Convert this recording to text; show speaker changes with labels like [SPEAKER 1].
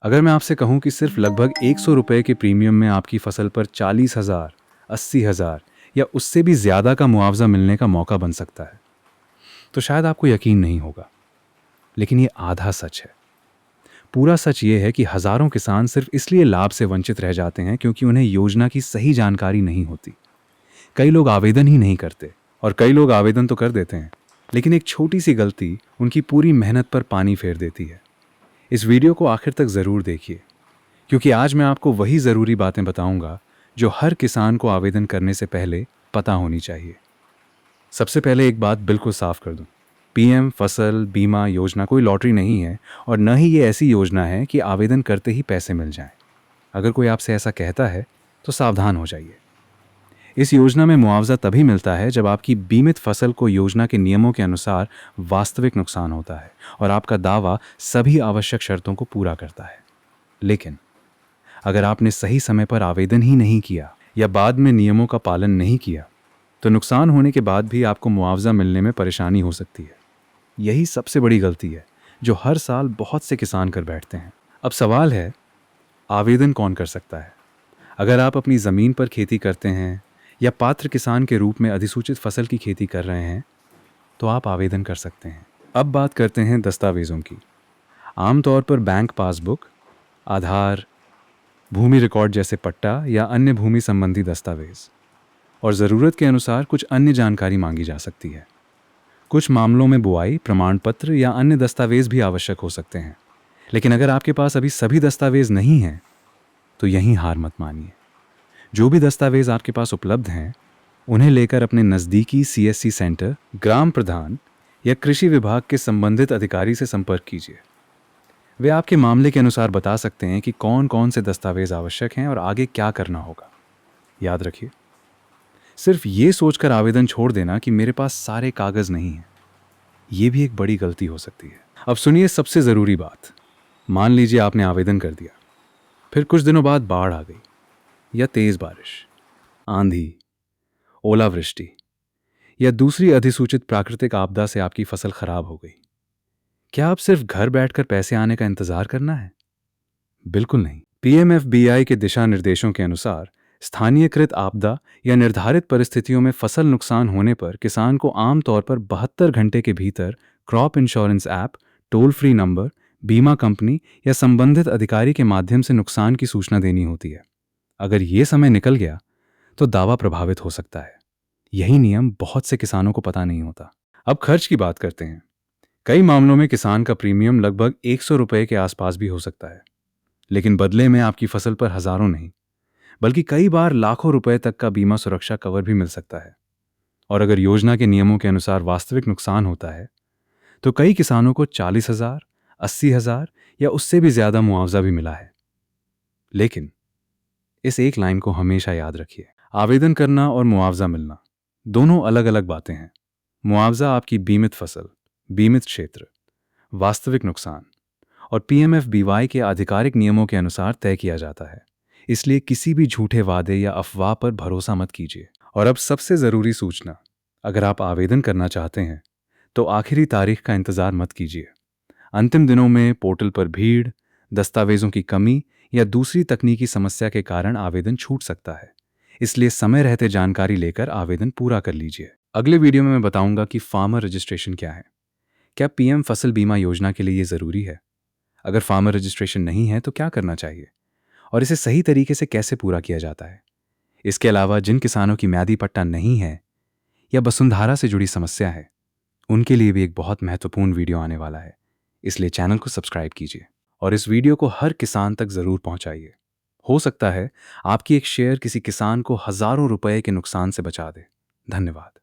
[SPEAKER 1] अगर मैं आपसे कहूं कि सिर्फ लगभग 100 रुपए के प्रीमियम में आपकी फसल पर 40,000, 80,000 या उससे भी ज़्यादा का मुआवजा मिलने का मौका बन सकता है, तो शायद आपको यकीन नहीं होगा। लेकिन ये आधा सच है। पूरा सच ये है कि हज़ारों किसान सिर्फ इसलिए लाभ से वंचित रह जाते हैं क्योंकि उन्हें योजना की सही जानकारी नहीं होती। कई लोग आवेदन ही नहीं करते और कई लोग आवेदन तो कर देते हैं, लेकिन एक छोटी सी गलती उनकी पूरी मेहनत पर पानी फेर देती है। इस वीडियो को आखिर तक ज़रूर देखिए, क्योंकि आज मैं आपको वही ज़रूरी बातें बताऊंगा जो हर किसान को आवेदन करने से पहले पता होनी चाहिए। सबसे पहले एक बात बिल्कुल साफ कर दूं, पीएम फसल बीमा योजना कोई लॉटरी नहीं है और न ही ये ऐसी योजना है कि आवेदन करते ही पैसे मिल जाएं। अगर कोई आपसे ऐसा कहता है तो सावधान हो जाइए। इस योजना में मुआवजा तभी मिलता है जब आपकी बीमित फसल को योजना के नियमों के अनुसार वास्तविक नुकसान होता है और आपका दावा सभी आवश्यक शर्तों को पूरा करता है। लेकिन अगर आपने सही समय पर आवेदन ही नहीं किया या बाद में नियमों का पालन नहीं किया, तो नुकसान होने के बाद भी आपको मुआवजा मिलने में परेशानी हो सकती है। यही सबसे बड़ी गलती है जो हर साल बहुत से किसान कर बैठते हैं। अब सवाल है, आवेदन कौन कर सकता है? अगर आप अपनी ज़मीन पर खेती करते हैं या पात्र किसान के रूप में अधिसूचित फसल की खेती कर रहे हैं, तो आप आवेदन कर सकते हैं। अब बात करते हैं दस्तावेज़ों की। आमतौर पर बैंक पासबुक, आधार, भूमि रिकॉर्ड जैसे पट्टा या अन्य भूमि संबंधी दस्तावेज और ज़रूरत के अनुसार कुछ अन्य जानकारी मांगी जा सकती है। कुछ मामलों में बुआई प्रमाण पत्र या अन्य दस्तावेज भी आवश्यक हो सकते हैं। लेकिन अगर आपके पास अभी सभी दस्तावेज नहीं हैं, तो यहीं हार मत मानिए। जो भी दस्तावेज आपके पास उपलब्ध हैं, उन्हें लेकर अपने नज़दीकी सीएससी सेंटर, ग्राम प्रधान या कृषि विभाग के संबंधित अधिकारी से संपर्क कीजिए। वे आपके मामले के अनुसार बता सकते हैं कि कौन कौन से दस्तावेज आवश्यक हैं और आगे क्या करना होगा। याद रखिए, सिर्फ ये सोचकर आवेदन छोड़ देना कि मेरे पास सारे कागज नहीं हैं, ये भी एक बड़ी गलती हो सकती है। अब सुनिए सबसे ज़रूरी बात। मान लीजिए आपने आवेदन कर दिया, फिर कुछ दिनों बाद बाढ़ आ गई या तेज़ बारिश, आंधी, ओलावृष्टि या दूसरी अधिसूचित प्राकृतिक आपदा से आपकी फसल खराब हो गई। क्या आप सिर्फ घर बैठकर पैसे आने का इंतजार करना है? बिल्कुल नहीं। पीएमएफबीवाई के दिशा निर्देशों के अनुसार स्थानीयकृत आपदा या निर्धारित परिस्थितियों में फसल नुकसान होने पर किसान को आमतौर पर 72 घंटे के भीतर crop insurance app, toll free number, बीमा कंपनी या संबंधित अधिकारी के माध्यम से नुकसान की सूचना देनी होती है। अगर ये समय निकल गया तो दावा प्रभावित हो सकता है। यही नियम बहुत से किसानों को पता नहीं होता। अब खर्च की बात करते हैं। कई मामलों में किसान का प्रीमियम लगभग 100 रुपए के आसपास भी हो सकता है, लेकिन बदले में आपकी फसल पर हजारों नहीं बल्कि कई बार लाखों रुपए तक का बीमा सुरक्षा कवर भी मिल सकता है। और अगर योजना के नियमों के अनुसार वास्तविक नुकसान होता है, तो कई किसानों को 40,000, 80,000 या उससे भी ज्यादा मुआवजा भी मिला है। लेकिन इस एक लाइन को हमेशा याद रखिए, आवेदन करना और मुआवजा मिलना दोनों अलग अलग बातें हैं। मुआवजा आपकी बीमित फसल, बीमित क्षेत्र, वास्तविक नुकसान और पीएमएफबीवाई के आधिकारिक नियमों के अनुसार तय किया जाता है। इसलिए किसी भी झूठे वादे या अफवाह पर भरोसा मत कीजिए। और अब सबसे ज़रूरी सूचना, अगर आप आवेदन करना चाहते हैं तो आखिरी तारीख का इंतज़ार मत कीजिए। अंतिम दिनों में पोर्टल पर भीड़, दस्तावेज़ों की कमी या दूसरी तकनीकी समस्या के कारण आवेदन छूट सकता है। इसलिए समय रहते जानकारी लेकर आवेदन पूरा कर लीजिए। अगले वीडियो में मैं बताऊंगा कि फार्मर रजिस्ट्रेशन क्या है, क्या पीएम फसल बीमा योजना के लिए ये ज़रूरी है, अगर फार्मर रजिस्ट्रेशन नहीं है तो क्या करना चाहिए और इसे सही तरीके से कैसे पूरा किया जाता है। इसके अलावा जिन किसानों की म्यादी पट्टा नहीं है या वसुंधरा से जुड़ी समस्या है, उनके लिए भी एक बहुत महत्वपूर्ण वीडियो आने वाला है। इसलिए चैनल को सब्सक्राइब कीजिए और इस वीडियो को हर किसान तक ज़रूर पहुंचाइए। हो सकता है आपकी एक शेयर किसी किसान को हज़ारों रुपए के नुकसान से बचा दे। धन्यवाद।